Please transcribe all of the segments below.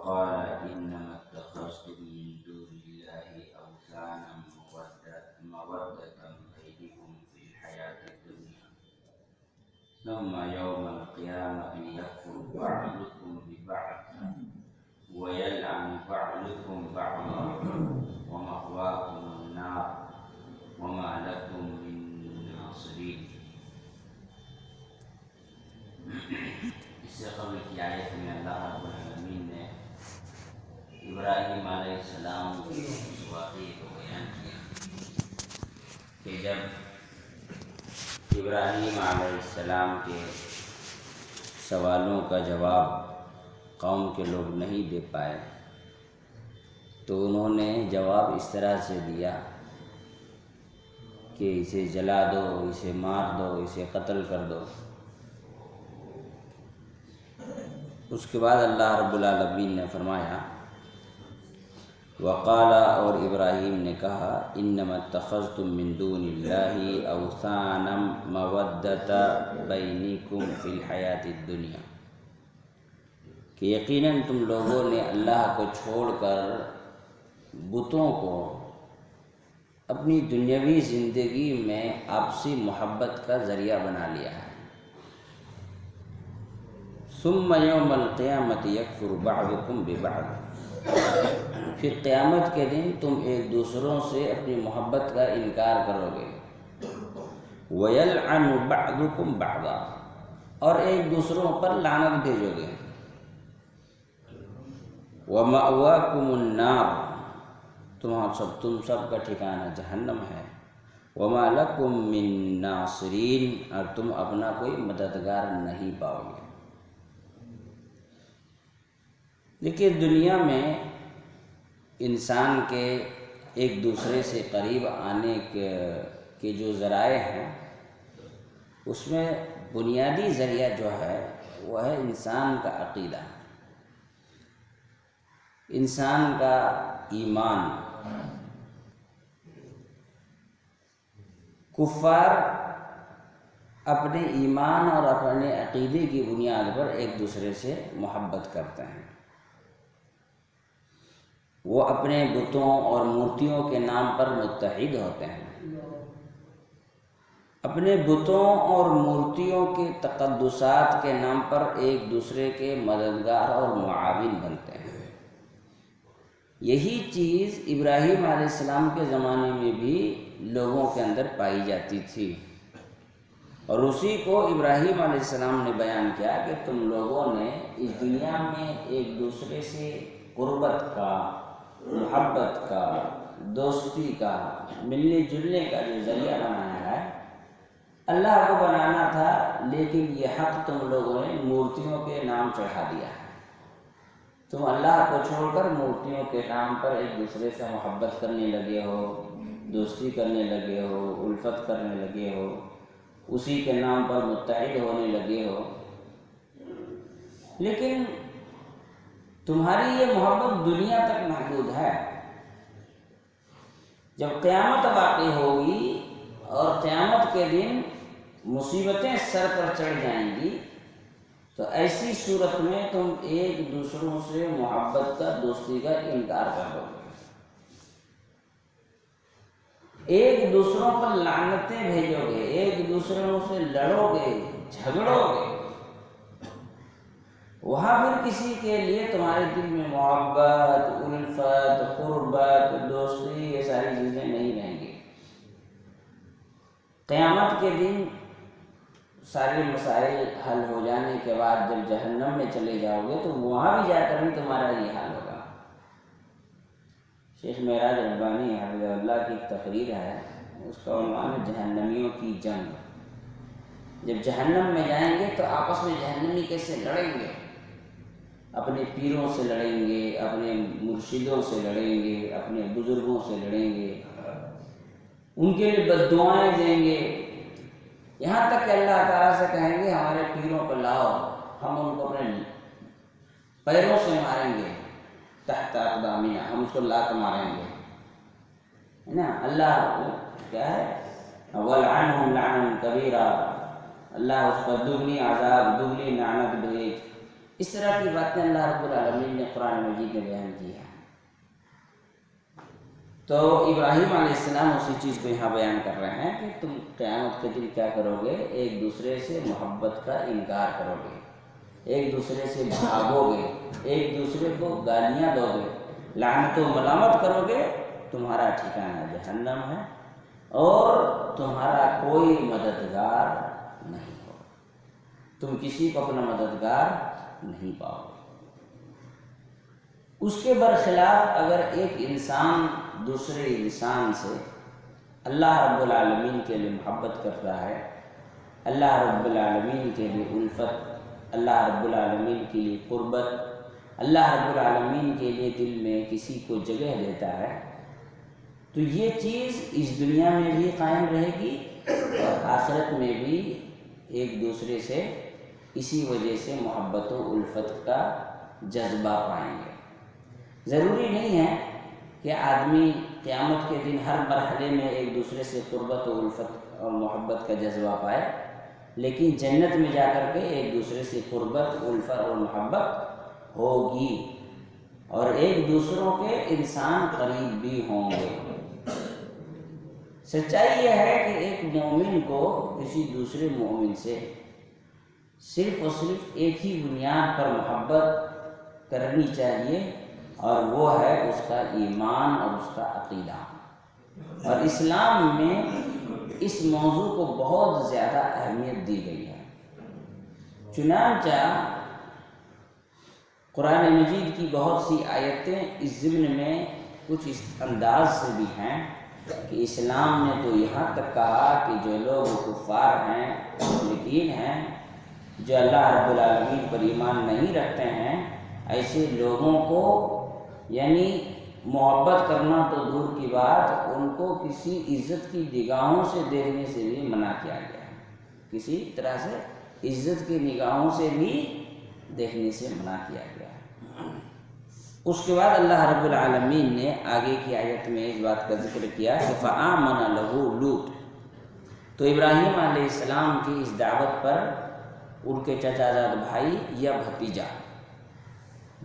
وقال إنما اتخذتم من دون الله أوثانا مودة بينكم في الحياة الدنيا ثم يوم القيامة يكفر بعضكم ببعض ويلعن بعضكم بعضا ومأواكم النار وما لكم من ناصرين. اس سے قبل کی آیت میں اللہ رب العالمین نے ابراہیم علیہ السلام کے اس واقعے کو بیان کیا کہ جب ابراہیم علیہ السلام کے سوالوں کا جواب قوم کے لوگ نہیں دے پائے تو انہوں نے جواب اس طرح سے دیا کہ اسے جلا دو، اسے مار دو، اسے قتل کر دو۔ اس کے بعد اللہ رب العالمین نے فرمایا وقال، اور ابراہیم نے کہا انما اتخذتم من دون اللہ اوثانا مودۃ بینکم فی الحیاۃ الدنیا، کہ یقیناً تم لوگوں نے اللہ کو چھوڑ کر بتوں کو اپنی دنیاوی زندگی میں آپسی محبت کا ذریعہ بنا لیا ہے۔ ثم یوم القیامت یکفر بعضکم ببعض، پھر قیامت کے دن تم ایک دوسروں سے اپنی محبت کا انکار کرو گے۔ وَيَلْعَنُ بَعْضُكُمْ بَعْضًا، اور ایک دوسروں پر لعنت بھیجو گے۔ وَمَأْوَاكُمُ النَّارُ، تم سب کا ٹھکانہ جہنم ہے۔ وَمَا لَكُم مِّن نَاصِرِينَ، اور تم اپنا کوئی مددگار نہیں پاؤ گے۔ دیکھیے، دنیا میں انسان کے ایک دوسرے سے قریب آنے کے جو ذرائع ہیں اس میں بنیادی ذریعہ جو ہے وہ ہے انسان کا عقیدہ، انسان کا ایمان۔ کفار اپنے ایمان اور اپنے عقیدے کی بنیاد پر ایک دوسرے سے محبت کرتے ہیں۔ وہ اپنے بتوں اور مورتیوں کے نام پر متحد ہوتے ہیں، اپنے بتوں اور مورتیوں کے تقدسات کے نام پر ایک دوسرے کے مددگار اور معاون بنتے ہیں۔ یہی چیز ابراہیم علیہ السلام کے زمانے میں بھی لوگوں کے اندر پائی جاتی تھی، اور اسی کو ابراہیم علیہ السلام نے بیان کیا کہ تم لوگوں نے اس دنیا میں ایک دوسرے سے قربت کا، محبت کا، دوستی کا، ملنے جلنے کا جو ذریعہ بنایا ہے، اللہ کو بنانا تھا، لیکن یہ حق تم لوگوں نے مورتیوں کے نام چڑھا دیا ہے۔ تم اللہ کو چھوڑ کر مورتیوں کے نام پر ایک دوسرے سے محبت کرنے لگے ہو، دوستی کرنے لگے ہو، الفت کرنے لگے ہو، اسی کے نام پر متحد ہونے لگے ہو۔ لیکن تمہاری یہ محبت دنیا تک محدود ہے۔ جب قیامت واقع ہوگی اور قیامت کے دن مصیبتیں سر پر چڑھ جائیں گی تو ایسی صورت میں تم ایک دوسروں سے محبت کا، دوستی کا انکار کر دو گے، ایک دوسروں پر لعنتیں بھیجو گے، ایک دوسروں سے لڑو گے، جھگڑو گے۔ وہاں پھر کسی کے لیے تمہارے دل میں محبت، الفت، قربت، دوستی، یہ ساری چیزیں نہیں رہیں گی۔ قیامت کے دن سارے مسائل حل ہو جانے کے بعد جب جہنم میں چلے جاؤ گے تو وہاں بھی جا کر بھی تمہارا یہ حال ہوگا۔ شیخ معراج ربانی حفظہ اللہ کی ایک تقریر ہے، اس کا عنوان ہے جہنمیوں کی جنگ۔ جب جہنم میں جائیں گے تو آپس میں جہنمی کیسے لڑیں گے؟ اپنے پیروں سے لڑیں گے، اپنے مرشدوں سے لڑیں گے، اپنے بزرگوں سے لڑیں گے، ان کے لیے بد دعائیں دیں گے، یہاں تک کہ اللہ تعالیٰ سے کہیں گے ہمارے پیروں کو لاؤ، ہم ان کو اپنے پیروں سے ماریں گے، تحت اقدامنا، ہم اس کو لا کر ماریں گے، ہے نا۔ اللہ کیا ہے، وَلْعَنْهُمْ لَعْنًا كَبِيرًا، اللہ اس پر دگنی عذاب، دگنی لعنت بھیج، اس طرح کی باتیں اللہ رب العالمین نے قرآن مجید میں بیان کی ہے۔ تو ابراہیم علیہ السلام اسی چیز کو یہاں بیان کر رہے ہیں کہ تم قیامت کے دن کیا کرو گے، ایک دوسرے سے محبت کا انکار کرو گے، ایک دوسرے سے بھاگو گے، ایک دوسرے کو گالیاں دو گے، لعنت و ملامت کرو گے، تمہارا ٹھکانہ جہنم ہے اور تمہارا کوئی مددگار نہیں ہوگا، تم کسی کو اپنا مددگار نہیں پاؤ گے۔ اس کے برخلاف اگر ایک انسان دوسرے انسان سے اللہ رب العالمین کے لیے محبت کرتا ہے، اللہ رب العالمین کے لیے الفت، اللہ رب العالمین کے لیے قربت، اللہ رب العالمین کے لیے دل میں کسی کو جگہ دیتا ہے، تو یہ چیز اس دنیا میں بھی قائم رہے گی اور آخرت میں بھی ایک دوسرے سے اسی وجہ سے محبت و الفت کا جذبہ پائیں گے۔ ضروری نہیں ہے کہ آدمی قیامت کے دن ہر مرحلے میں ایک دوسرے سے قربت و الفت اور محبت کا جذبہ پائے، لیکن جنت میں جا کر کے ایک دوسرے سے قربت، الفت اور محبت ہوگی اور ایک دوسروں کے انسان قریب بھی ہوں گے۔ سچائی یہ ہے کہ ایک مومن کو کسی دوسرے مومن سے صرف اور صرف ایک ہی بنیاد پر محبت کرنی چاہیے، اور وہ ہے اس کا ایمان اور اس کا عقیدہ۔ اور اسلام میں اس موضوع کو بہت زیادہ اہمیت دی گئی ہے، چنانچہ قرآن مجید کی بہت سی آیتیں اس ضمن میں کچھ اس انداز سے بھی ہیں کہ اسلام نے تو یہاں تک کہا کہ جو لوگ کفار ہیں، مشرکین ہیں، جو اللہ رب العالمین پر ایمان نہیں رکھتے ہیں، ایسے لوگوں کو یعنی محبت کرنا تو دور کی بات، ان کو کسی عزت کی نگاہوں سے دیکھنے سے بھی منع کیا گیا ہے، کسی طرح سے عزت کی نگاہوں سے بھی دیکھنے سے منع کیا گیا ہے۔ اس کے بعد اللہ رب العالمین نے آگے کی آیت میں اس بات کا ذکر کیا کہ فآمن لہ لوط، تو ابراہیم علیہ السلام کی اس دعوت پر ان کے چچا زاد بھائی یا بھتیجا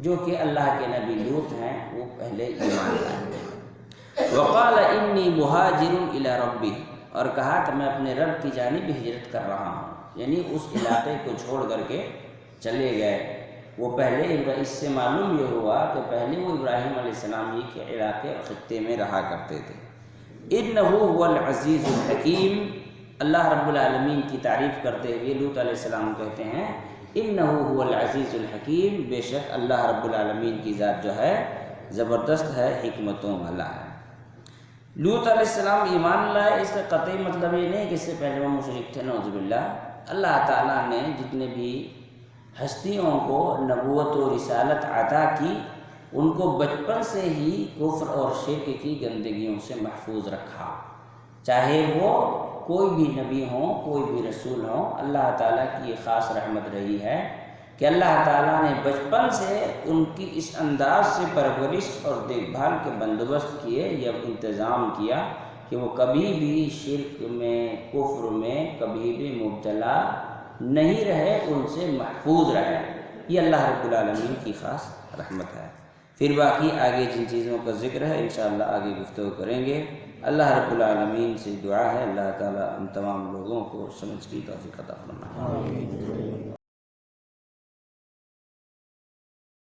جو کہ اللہ کے نبی لوط ہیں وہ پہلے ایمان لائے۔ وقال انی مہاجر الی ربی، اور کہا کہ میں اپنے رب کی جانب ہجرت کر رہا ہوں، یعنی اس علاقے کو چھوڑ کر کے چلے گئے۔ وہ پہلے اس سے معلوم یہ ہوا کہ پہلے وہ ابراہیم علیہ السلام ہی کے علاقے اور خطے میں رہا کرتے تھے۔ انہ هو العزیز الحکیم، اللہ رب العالمین کی تعریف کرتے ہوئے لوط علیہ السلام کہتے ہیں انہ هو العزیز الحکیم، بے شک اللہ رب العالمین کی ذات جو ہے زبردست ہے، حکمتوں والا ہے۔ لوط علیہ السلام ایمان لائے، اس کا قطعی مطلب یہ نہیں کہ اس سے پہلے وہ مشرک تھے، نعوذ باللہ۔ اللہ تعالیٰ نے جتنے بھی ہستیوں کو نبوت و رسالت عطا کی، ان کو بچپن سے ہی کفر اور شرک کی گندگیوں سے محفوظ رکھا، چاہے وہ کوئی بھی نبی ہوں، کوئی بھی رسول ہوں۔ اللہ تعالیٰ کی یہ خاص رحمت رہی ہے کہ اللہ تعالیٰ نے بچپن سے ان کی اس انداز سے پرورش اور دیکھ بھال کے بندوبست کیے یا انتظام کیا کہ وہ کبھی بھی شرک میں، کفر میں کبھی بھی مبتلا نہیں رہے، ان سے محفوظ رہے۔ یہ اللہ رب العالمین کی خاص رحمت ہے۔ پھر باقی آگے جن چیزوں کا ذکر ہے انشاءاللہ آگے گفتگو کریں گے۔ اللہ رب العالمین سے دعا ہے اللہ تعالیٰ ہم تمام لوگوں کو سمجھ کی توفیق عطا فرمائے۔